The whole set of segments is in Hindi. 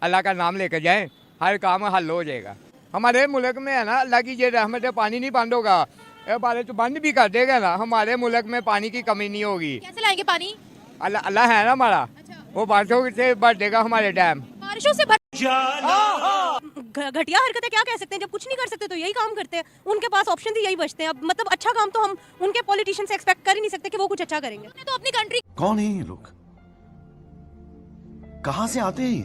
अल्लाह का नाम लेकर जाएं, हर काम हल हो जाएगा। हमारे मुल्क में है ना, अल्लाह की ये रहमत है, पानी नहीं बंद होगा, बारिश तो बंद भी कर देगा ना, हमारे मुल्क में पानी की कमी नहीं होगी। कैसे लाएंगे पानी? अल्लाह अल्लाह है ना हमारा, वो बारिशों से भर देगा हमारे डैम। बारिशों से घटिया हरकतें क्या कह सकते हैं, जब कुछ नहीं कर सकते तो यही काम करते हैं, उनके पास ऑप्शन ही यही बचते हैं। अब मतलब अच्छा काम तो हम उनके पॉलिटिशियन से एक्सपेक्ट कर ही नहीं सकते कि वो कुछ अच्छा करेंगे। तो अपनी कंट्री कौन है ये लोग, कहाँ से आते हैं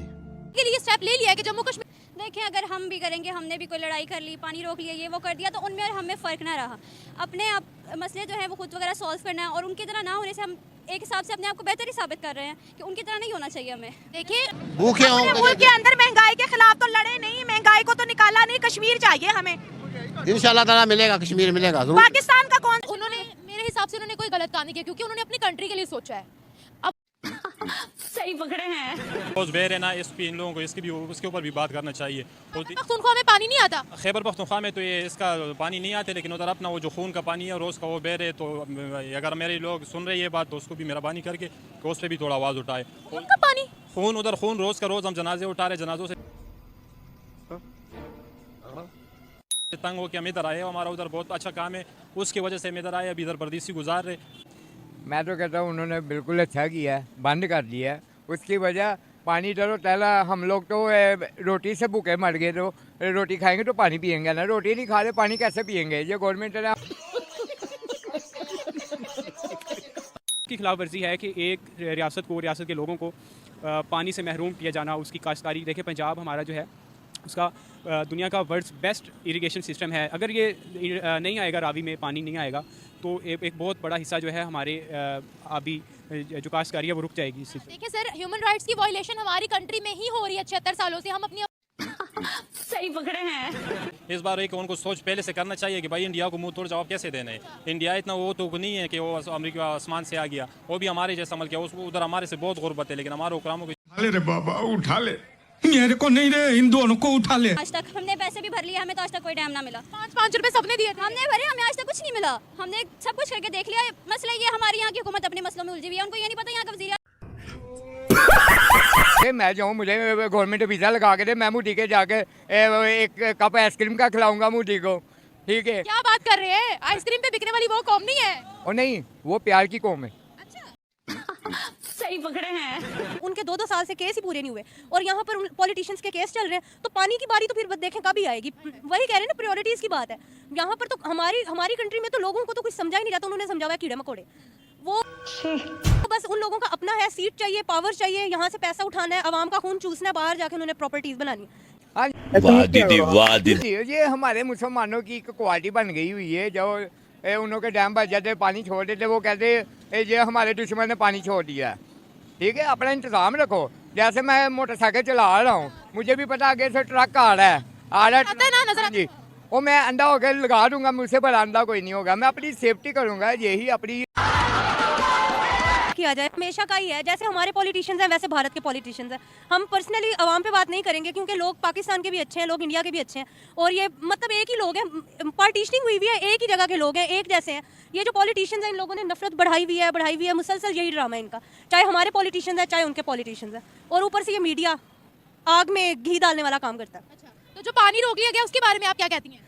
के लिए स्टेप ले लिया है कि जम्मू कश्मीर देखें, अगर हम भी करेंगे, हमने भी कोई लड़ाई कर ली, पानी रोक लिया, ये वो कर दिया, तो उनमें और हमें फ़र्क ना रहा। अपने आप मसले जो है वो खुद वगैरह सॉल्व करना है, और उनकी तरह ना होने से हम एक हिसाब से अपने आप को बेहतर ही साबित कर रहे हैं कि उनकी तरह नहीं होना चाहिए हमें। देखिए, भूखे मुल्क के अंदर महंगाई के खिलाफ तो लड़े नहीं, महंगाई को तो निकाला नहीं, कश्मीर चाहिए हमें। इंशाल्लाह ताला मिलेगा, कश्मीर मिलेगा जरूर। पाकिस्तान का कौन, उन्होंने मेरे हिसाब से उन्होंने कोई गलत काम नहीं किया, क्योंकि उन्होंने अपनी कंट्री के लिए सोचा है। सही पकड़े हैं। रोज बेर है ना, इस पे इन लोगों को इसकी भी उसके ऊपर भी बात करना चाहिए। पख्तूनख्वा में पानी नहीं आता, खैबर पख्तूनख्वा में तो ये इसका पानी नहीं आते, लेकिन उधर अपना वो जो खून का पानी है रोज़ का वो बेर है। तो अगर मेरे लोग सुन रहे ये बात तो उसको भी मेहरबानी करके उस पर भी थोड़ा आवाज़ उठाए। उनका पानी खून उधर खून रोज़ का रोज़ हम जनाजे उठा रहे, जनाजों से तंग हो के हम इधर आए। हमारा उधर बहुत अच्छा काम है, उसकी वजह से हम इधर आए, अभी इधर परदेसी गुजार रहे। मैं तो कहता हूँ उन्होंने बिल्कुल अच्छा किया है, बंद कर दिया है। उसकी वजह पानी डरो पहला, हम लोग तो रोटी से भूखे मर गए, तो रोटी खाएंगे तो पानी पियेंगे ना, रोटी नहीं खा रहे पानी कैसे पियेंगे? ये गवर्नमेंट है की खिलाफ वर्जी है कि एक रियासत को, रियासत के लोगों को पानी से महरूम किया जाना, उसकी काश्तकारी। देखिए पंजाब हमारा जो है उसका दुनिया का वर्ल्ड्स बेस्ट इरिगेशन सिस्टम है। अगर ये नहीं आएगा, रावी में पानी नहीं आएगा, तो एक बहुत बड़ा हिस्सा जो है हमारे अभी जो काश्तकारी है वो रुक जाएगी। देखिए सर, ह्यूमन राइट्स की वायलेशन हमारी कंट्री में ही हो रही है 76 सालों से। हम अपनी सही पकड़े हैं। इस बार एक उनको सोच पहले से करना चाहिए कि भाई इंडिया को मुंह तोड़ जवाब कैसे देना है। इंडिया इतना वो तो नहीं है कि वो अमेरिका आसमान से आ गया, वो भी हमारे जैसा मुल्क है, उधर हमारे से बहुत गुर्बत है, लेकिन हमारे हुक्रामों को रे बाबा उठा ले, मेरे को नहीं रे, इन दोनों को उठा ले। आज तक हमने पैसे भी भर लिए, हमें तो आज तक कोई डैम ना मिला। 5-5 रुपए सबने दिए थे, हमने भरे, हमें आज तक कुछ नहीं मिला। हमने सब कुछ करके देख लिया। मसला ये हमारी यहाँ की हुकूमत अपने मसलों में उलझी हुई है, उनको ये नहीं पता यहाँ का वज़ीर मैं जाऊँ, मुझे गवर्नमेंट वीज़ा लगा के दे, मैं मुझे के जाके एक कप आइसक्रीम का खिलाऊंगा मुझे को, ठीक है? क्या बात कर रहे हैं? आइसक्रीम पे बिकने वाली वो कौम नहीं है। और नहीं, वो प्यार की कौम है। सही पकड़े हैं। उनके 2-2 साल से केस ही पूरे नहीं हुए, और यहाँ पर पॉलिटिशियंस के केस चल रहे हैं, तो पानी की बारी तो फिर देखें कभी आएगी। वही कह रहे हैं ना, प्रायोरिटीज की बात है। यहाँ पर तो हमारी कंट्री में तो लोगों को तो कुछ समझा ही नहीं जाता। उन्होंने समझा हुआ कीड़े मकोड़े, वो बस उन लोगों का अपना है, सीट चाहिए, पावर चाहिए, यहाँ से पैसा उठाना है, आवाम का खून चूसना है, बाहर जाके उन्होंने प्रॉपर्टीज बनानी। ये हमारे मुसलमानों की एक क्वालिटी बन गई हुई है, जो उन्हों के डैम बच जाते, पानी छोड़ देते, वो कहते ये हमारे दुश्मन ने पानी छोड़ दिया। ठीक है, अपना इंतजाम रखो। जैसे मैं मोटरसाइकिल चला रहा हूँ, मुझे भी पता आगे से ट्रक आ रहा है जी, वो मैं अंधा होकर लगा दूंगा, मुझसे बड़ा अंधा कोई नहीं होगा। मैं अपनी सेफ्टी करूंगा, यही अपनी किया जाए हमेशा का ही है। जैसे हमारे पॉलिटिशियंस हैं, वैसे भारत के पॉलिटिशियंस हैं। हम पर्सनली आवाम पे बात नहीं करेंगे, क्योंकि लोग पाकिस्तान के भी अच्छे हैं, लोग इंडिया के भी अच्छे हैं, और ये मतलब एक ही लोग हैं, पार्टीशनिंग हुई हुई है, एक ही जगह के लोग हैं, एक जैसे हैं। ये जो पॉलिटिशियंस हैं, इन लोगों ने नफरत बढ़ाई हुई है, मुसलसल यही ड्रामा है इनका, चाहे हमारे पॉलिटिशियंस हैं चाहे उनके पॉलिटिशियंस हैं। और ऊपर से ये मीडिया आग में घी डालने वाला काम करता है। अच्छा, तो जो पानी रोक लिया गया उसके बारे में आप क्या कहती हैं?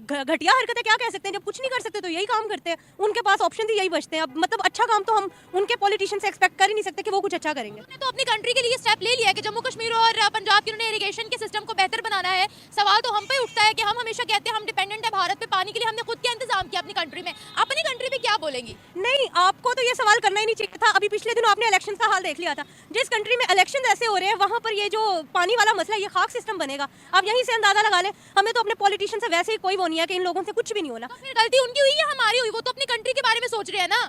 घटिया हरकतें क्या कह सकते हैं, जब कुछ नहीं कर सकते तो यही काम करते हैं, उनके पास ऑप्शन ही यही बचते हैं। अब मतलब अच्छा काम तो हम उनके पॉलिटिशियन से एक्सपेक्ट कर ही नहीं सकते कि वो कुछ अच्छा करेंगे। तो अपनी कंट्री के लिए स्टेप ले लिया है कि जम्मू कश्मीर और पंजाब के उन्होंने इरिगेशन के सिस्टम को बेहतर बनाना है। सवाल तो हम पे उठता है कि हम हमेशा कहते हैं हम डिपेंडेंट है भारत पे पानी के लिए, हमने खुद क्या इंतजाम किया अपनी कंट्री में, अपनी कंट्री में क्या बोलेंगी? नहीं, आपको तो ये सवाल करना ही नहीं चाहिए था। अभी पिछले दिनों आपने इलेक्शन का हाल देख लिया था। जिस कंट्री में इलेक्शन ऐसे हो रहे हैं, वहाँ पर ये जो पानी वाला मसला, ये खाक सिस्टम बनेगा। आप यहीं से अंदाजा लगा लें। हमें तो अपने पॉलिटिशियन से वैसे ही कोई वो नहीं है कि इन लोगों से कुछ भी नहीं होना। तो फिर गलती उनकी हुई या हमारी हुई? वो तो अपनी कंट्री के बारे में सोच रहे हैं ना।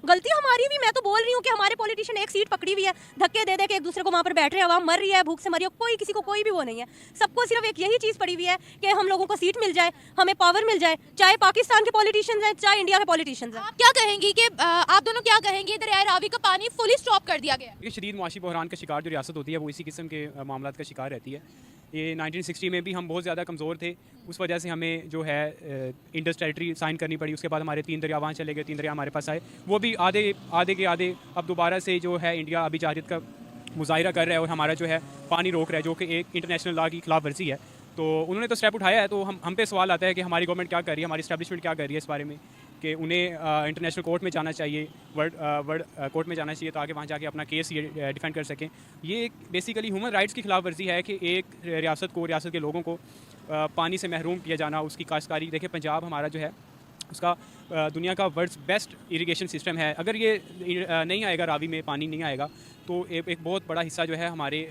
गलती हमारी भी, मैं तो बोल रही हूँ कि हमारे पॉलिटिशियन एक सीट पकड़ी हुई है, धक्के दे दे के एक दूसरे को वहाँ पर बैठ रहे हैं, आवाम मर रही है, भूख से मरी है, कोई किसी को कोई भी वो नहीं है। सबको सिर्फ एक यही चीज़ पड़ी हुई है कि हम लोगों को सीट मिल जाए, हमें पावर मिल जाए, चाहे पाकिस्तान के पॉलिटिशियंस हैं चाहे इंडिया के पॉलिटिशियंस हैं। आप क्या कहेंगी कि आप दोनों क्या कहेंगे, दरिया रावी का पानी फुली स्टॉप कर दिया गया? ये शदीद मुआशी बहरान का शिकार जो रियासत होती है वो इसी किस्म के मामला का शिकार रहती है। ये 1960 में भी हम बहुत ज़्यादा कमज़ोर थे, उस वजह से हमें जो है इंडस टेरिटरी साइन करनी पड़ी। उसके बाद हमारे 3 दरिया वहाँ चले गए, 3 दरिया हमारे पास आए, वो भी आधे के आधे अब दोबारा से जो है इंडिया अभी जाहिद का मुजाहिरा कर रहा है और हमारा जो है पानी रोक रहा है, जो कि एक इंटरनेशनल लॉ की खिलाफ वर्जी है। तो उन्होंने तो स्टेप उठाया है, तो हम पे सवाल आता है कि हमारी गवर्नमेंट क्या कर रही है, हमारी इस्टेब्लिशमेंट क्या कर रही है इस बारे में, कि उन्हें इंटरनेशनल कोर्ट में जाना चाहिए, वर्ल्ड कोर्ट में जाना चाहिए ताकि वहाँ जाके अपना केस ये डिफेंड कर सकें। ये बेसिकली ह्यूमन राइट्स की खिलाफ वर्जी है कि एक रियासत के लोगों को पानी से महरूम किया जाना, उसकी काश्तकारी। देखिए पंजाब हमारा जो है उसका दुनिया का वर्ल्ड्स बेस्ट इरिगेशन सिस्टम है। अगर ये नहीं आएगा, रावी में पानी नहीं आएगा, तो एक बहुत बड़ा हिस्सा जो है हमारे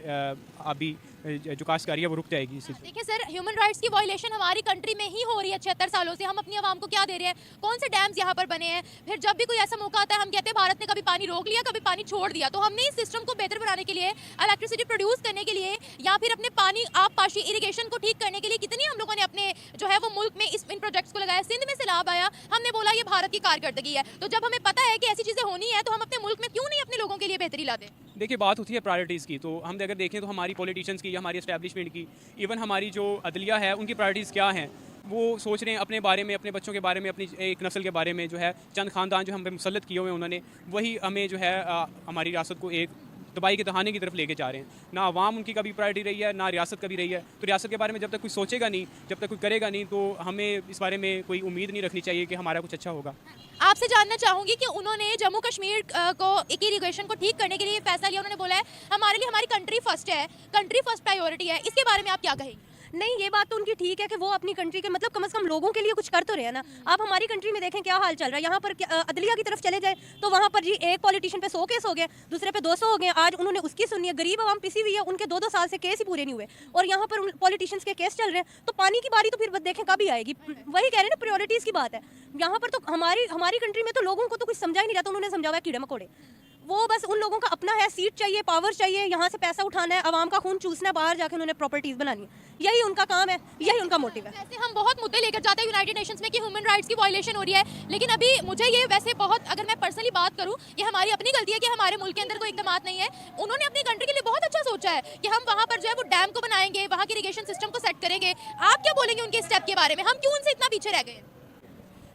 अभी जो काश्तकारी है वो रुक जाएगी। देखिए सर, ह्यूमन राइट्स की वायलेशन हमारी कंट्री में ही हो रही है 76 सालों से। हम अपनी आवाम को क्या दे रहे हैं? कौन से डैम्स यहाँ पर बने हैं? फिर जब भी कोई ऐसा मौका आता है हम कहते हैं भारत ने कभी पानी रोक लिया, कभी पानी छोड़ दिया। तो हमने इस सिस्टम को बेहतर बनाने के लिए, इलेक्ट्रिसिटी प्रोड्यूस करने के लिए, या फिर अपने पानी आबपाशी इरिगेशन को ठीक करने के लिए कितनी हम लोगों ने अपने जो है वो मुल्क में इन प्रोजेक्ट्स को लगाया। सिंध में सैलाब आया, हमने बोला ये भारत की कारकर्दगी है। तो जब हमें पता है कि ऐसी चीज़ें होनी है, तो हम अपने मुल्क में क्यों नहीं अपने लोगों के लिए बेहतरी लाते? देखिए बात होती है प्रायोरिटीज़ की, तो हम अगर देखें तो हमारी पॉलिटिशियंस की या हमारी एस्टैब्लिशमेंट की, इवन हमारी जो अदलिया है, उनकी प्रायोरिटीज़ क्या हैं। वो सोच रहे हैं अपने बारे में, अपने बच्चों के बारे में, अपनी एक नस्ल के बारे में। जो है चंद ख़ानदान जो हम पे मुसल्लत किए हुए हैं, उन्होंने वही हमें जो है हमारी रियासत को एक तबाही के दहाने की तरफ लेके जा रहे हैं। ना आवाम उनकी कभी प्रायोरिटी रही है, ना रियासत कभी रही है। तो रियासत के बारे में जब तक कोई सोचेगा नहीं, जब तक कोई करेगा नहीं, तो हमें इस बारे में कोई उम्मीद नहीं रखनी चाहिए कि हमारा कुछ अच्छा होगा। आपसे जानना चाहूंगी कि उन्होंने जम्मू कश्मीर को इरिगेशन को ठीक करने के लिए फैसला लिया। उन्होंने बोला है हमारे लिए हमारी कंट्री फर्स्ट है, कंट्री फर्स्ट प्रायोरिटी है। इसके बारे में आप क्या कहेंगे? नहीं, ये बात तो उनकी ठीक है कि वो अपनी कंट्री के मतलब कम से कम लोगों के लिए कुछ कर तो रहे हैं ना। आप हमारी कंट्री में देखें क्या हाल चल रहा है। यहाँ पर अदलिया की तरफ चले जाए तो वहाँ पर जी एक पॉलिटिशियन पे 100 केस हो गए, दूसरे पे 200 हो गए। आज उन्होंने उसकी सुनी है, गरीब आवाम पिसी हुई है, उनके 2-2 साल से केस ही पूरे नहीं हुए, और यहाँ पर पॉलिटिशियंस के केस चल रहे हैं। तो पानी की बारी तो फिर देखें कभी आएगी। वही कह रहे हैं ना, प्रायोरिटीज़ की बात है। यहाँ पर तो हमारी कंट्री में तो लोगों को तो कुछ समझा ही नहीं रहा। तो उन्होंने समझा हुआ है कीड़े मकोड़े। वो बस उन लोगों का अपना है, सीट चाहिए, पावर चाहिए, यहाँ से पैसा उठाना है, आवाम का खून चूसना है, बाहर जाके उन्होंने प्रॉपर्टीज बनानी है। यही उनका काम है, यही उनका मोटिव है। वैसे हम बहुत मुद्दे लेकर जाते हैं यूनाइटेड नेशंस में कि ह्यूमन राइट्स की वायलेशन हो रही है, लेकिन अभी मुझे ये वैसे बहुत, अगर मैं पर्सनली बात करूँ, ये हमारी अपनी गलती है कि हमारे मुल्क के अंदर कोई इक़दाम नहीं है। उन्होंने अपनी कंट्री के लिए बहुत अच्छा सोचा है कि हम वहाँ पर जो है वो डैम को बनाएंगे, वहाँ के इरिगेशन सिस्टम को सेट करेंगे। आप क्या बोलेंगे उनके स्टेप के बारे में? हम क्यों उनसे इतना पीछे रह गए?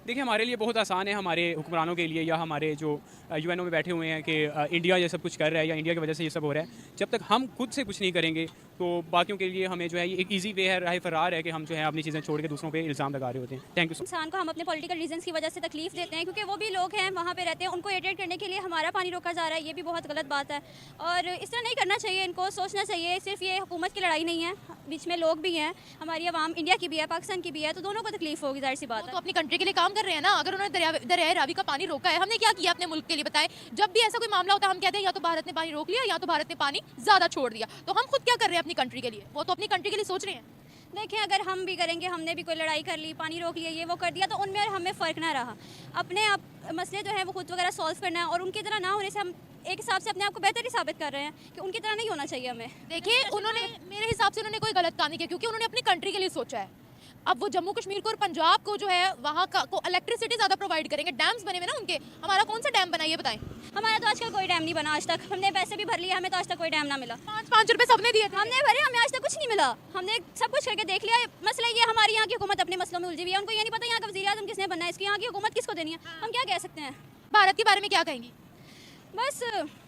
देखिए हमारे लिए बहुत आसान है, हमारे हुक्मरानों के लिए या हमारे जो यूएनओ में बैठे हुए हैं, कि इंडिया ये सब कुछ कर रहा है या इंडिया की वजह से ये सब हो रहा है। जब तक हम खुद से कुछ नहीं करेंगे तो बाकियों के लिए हमें जो है एक इजी वे है, राह फरार है कि हम जो है अपनी चीज़ें छोड़ के दूसरों पे इल्ज़ाम लगा रहे होते हैं। Thank you so much. इंसान को हम अपने पॉलिटिकल रीजंस की वजह से तकलीफ देते हैं, क्योंकि वो भी लोग हैं, वहाँ पे रहते हैं, उनको इरिटेट करने के लिए हमारा पानी रोका जा रहा है। ये भी बहुत गलत बात है और इस तरह नहीं करना चाहिए। इनको सोचना चाहिए, सिर्फ ये हुकूमत की लड़ाई नहीं है, बीच में लोग भी हैं, हमारी आवाम इंडिया की भी है, पाकिस्तान की भी है, तो दोनों को तकलीफ होगी, जाहिर सी बात है। तो अपनी कंट्री के लिए काम कर रहे हैं ना। अगर उन्होंने दरियाए रावी का पानी रोका है, हमने क्या किया अपने मुल्क के लिए बताएं? जब भी ऐसा कोई मामला होता है हम कहते हैं या तो भारत ने पानी रोक लिया या तो भारत ने पानी ज़्यादा छोड़ दिया। तो हम खुद क्या कर रहे हैं अपनी कंट्री के लिए? वो तो अपनी कंट्री के लिए सोच रहे हैं। देखें, अगर हम भी करेंगे, हमने भी कोई लड़ाई कर ली, पानी रोक लिया, ये वो कर दिया, तो उनमें और हमें फ़र्क ना रहा। अपने आप मसले जो है वो खुद वगैरह सॉल्व करना है, और उनकी तरह ना होने से हम एक हिसाब से अपने आप को बेहतर ही साबित कर रहे हैं कि उनकी तरह नहीं होना चाहिए हमें। देखिए, उन्होंने मेरे हिसाब से उन्होंने कोई गलत काम नहीं किया, क्योंकि उन्होंने अपनी कंट्री के लिए सोचा है। अब वो जम्मू कश्मीर को और पंजाब को जो है वहाँ को इलेक्ट्रिसिटी ज़्यादा प्रोवाइड करेंगे। डैम्स बने हुए ना उनके, हमारा कौन सा डैम बना ये बताएं? हमारा तो आजकल कोई डैम नहीं बना आज तक। हमने पैसे भी भर लिए, हमें तो आज तक कोई डैम ना मिला। 5-5 रुपए सबने दिए थे। हमने भरे, हमें आज तक कुछ नहीं मिला। हमने सब कुछ करके देख लिया। मसला ये, हमारी यहाँ की हुकूमत अपने मसलों में उलझी हुई है, उनको ये नहीं पता यहाँ का वज़ीर-ए-आज़म किसने बनना है, इसकी यहाँ की हुकूमत किसको देनी है। हम क्या कह सकते हैं? भारत के बारे में क्या कहेंगी? बस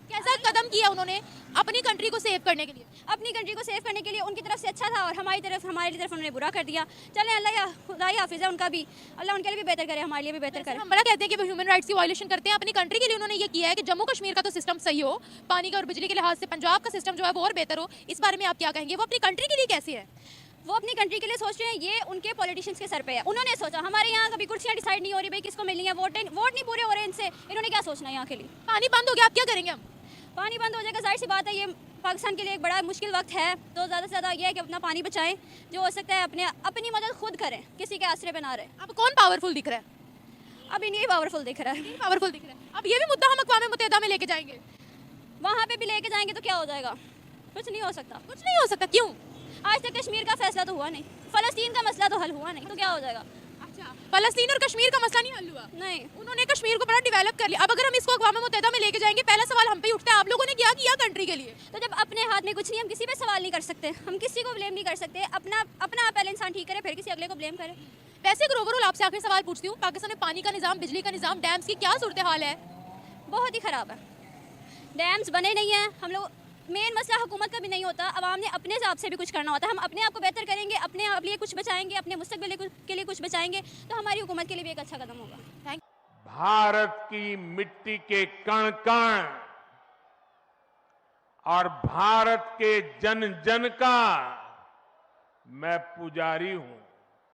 कैसा कदम किया उन्होंने अपनी कंट्री को सेव करने के लिए? अपनी कंट्री को सेव करने के लिए उनकी तरफ से अच्छा था, और हमारी तरफ उन्होंने बुरा कर दिया। चलें, अल्लाह खुदा ही हाफिज़ है उनका भी, अल्लाह उनके लिए भी बेहतर करे, हमारे लिए भी बेहतर करे। हम बड़ा कहते हैं कि वो ह्यूमन राइट्स की वायलेशन करते हैं। अपनी कंट्री के लिए उन्होंने ये किया है कि जम्मू कश्मीर का तो सिस्टम सही हो, पानी का और बिजली के लिहाज से पंजाब का सिस्टम जो है वो और बेहतर हो। इस बारे में आप क्या कहेंगे? वो अपनी कंट्री के लिए कैसे है? वो अपनी कंट्री के लिए सोच रहे हैं, ये उनके पॉलिटिशियंस के सर पे है। उन्होंने सोचा, हमारे यहाँ कभी कुर्सियाँ डिसाइड नहीं हो रही भाई किसको मिलनी है, वोट नहीं पूरे हो रहे इनसे, इन्होंने क्या सोचना है यहाँ के लिए? पानी बंद हो गया, आप क्या करेंगे? हम पानी बंद हो जाएगा, जाहिर सी बात है ये पाकिस्तान के लिए एक बड़ा मुश्किल वक्त है। तो ज़्यादा से ज़्यादा ये है कि अपना पानी बचाएं, जो हो सकता है अपनी मदद खुद करें, किसी के आसरे पे ना रहे। अब कौन पावरफुल दिख रहा है? अब इन्हीं पावरफुल दिख रहा है। पावरफुल दिख रहा है। अब ये भी मुद्दा हम अक़वाम मुत्तहिदा में लेके जाएंगे, वहाँ पे भी लेके जाएंगे तो क्या हो जाएगा? कुछ नहीं हो सकता। कुछ नहीं हो सकता। क्यों? आज तक कश्मीर का फैसला तो हुआ नहीं, फ़लस्तीन का मसला तो हल हुआ नहीं, तो क्या हो जाएगा? अच्छा, फ़लस्तीन और कश्मीर का मसला नहीं हल हुआ? नहीं, उन्होंने कश्मीर को बड़ा डेवलप कर लिया। अब अगर हम इसको अक़वाम मुत्तहिदा में लेके जाएंगे, पहला सवाल हम पे ही उठता है, आप लोगों ने क्या किया कंट्री के लिए? तो जब अपने हाथ में कुछ नहीं, हम किसी पे सवाल नहीं कर सकते, हम किसी को ब्लेम नहीं कर सकते। अपना पहले इंसान ठीक करे, फिर किसी अगले को ब्लेम करे। वैसे अगर ओवरऑल आपसे आखिरी सवाल पूछती हूँ, पाकिस्तान में पानी का निज़ाम, बिजली का निज़ाम, डैम्स की क्या सूरत हाल है? बहुत ही ख़राब है। डैम्स बने नहीं हैं, हम लोग मेन मसला हुकूमत का भी नहीं होता, अवाम ने अपने हिसाब से भी कुछ करना होता है। हम अपने आप को बेहतर करेंगे, अपने आप लिए कुछ बचाएंगे, अपने मुस्तकबिल के लिए कुछ बचाएंगे, तो हमारी हुकूमत के लिए भी एक अच्छा कदम होगा। Thank you. भारत की मिट्टी के कण कण और भारत के जन जन का मैं पुजारी हूं।